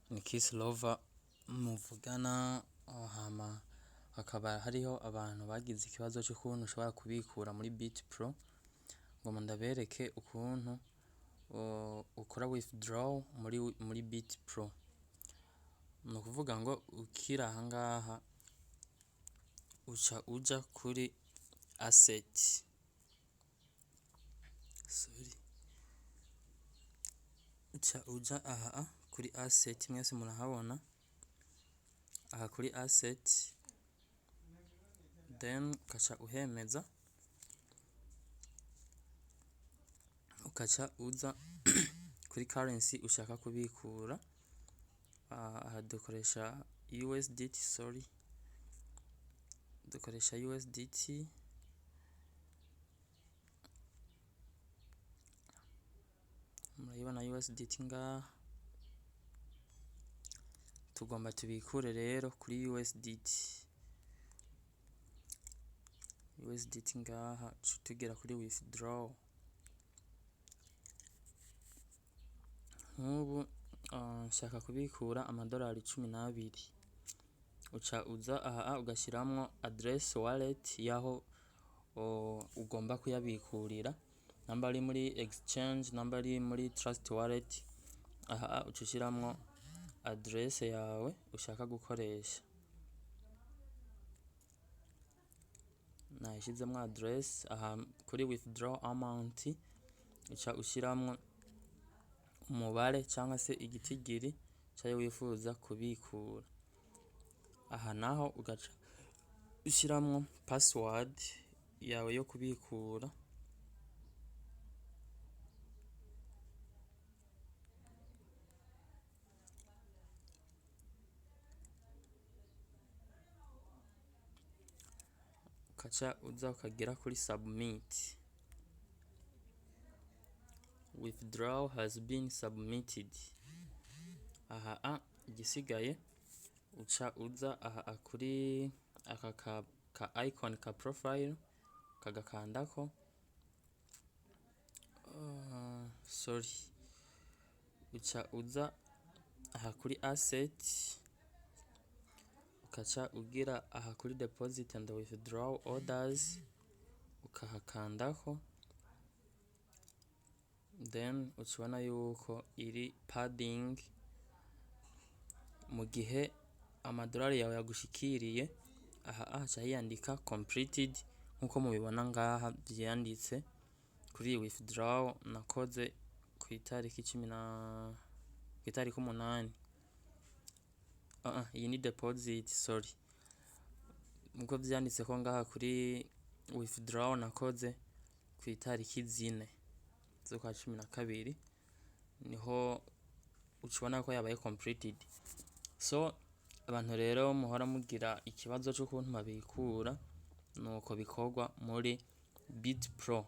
ni Kiss Lover muvugana, hama hakaba hariho abantu bagize ikibazo cy'ukuntu ushobora kubikura muri Bitpro, ngo ndabereke ukuntu ukora withdraw muri Bitpro. Ni ukuvuga ngo ukiri ahangaha uca uja kuri asset, uca uja aha kuri asset, mwese murahabona aha kuri asset, then ukaca uhemeza, ukaca uza kuri currency ushaka kubikura. Aha dukoresha USDT, dukoresha USDT, murayibona USDT ngaha. Tugomba tubikure rero kuri USDT ngaha, tugera kuri withdraw. Nk'ubu nshaka kubikura amadolari 12, uca uza aha ugashyiramo address wallet yaho ugomba kuyabikurira, namba ari muri exchange, namba ari muri trust wallet. Aha uca ushyiramo address yawe ushaka gukoresha. Nayishyizemo address aha kuri withdraw amount, uca ushyiramo umubare cyangwa se igitigiri cyayo wifuza kubikura. Aha naho ugaca ushyiramo password yawe yo kubikura, ukaca uza ukagera kuri submit. Withdraw has been submitted. Aha igisigaye uca uza aha kuri aka ka icon ka profile kagakandako. Uca uza aha kuri asset, ukaca ugira aha kuri deposit and withdraw orders, ukahakandako. Then ukibona yuko iri padding, mu gihe amadolari yawe yagushikiriye aha aca yandika completed, nkuko mubibona ngaha byanditse kuri withdraw nakoze ku itariki 8. Iyi ni deposit, nkuko byanditse ko ngaha kuri withdraw nakoze ku itariki 4 z'ukwa 12, niho ukibona ko yabaye completed. Abantu rero muhora mugira ikibazo cy'ukuntu babikura, nuko bikorwa muri Bitpro.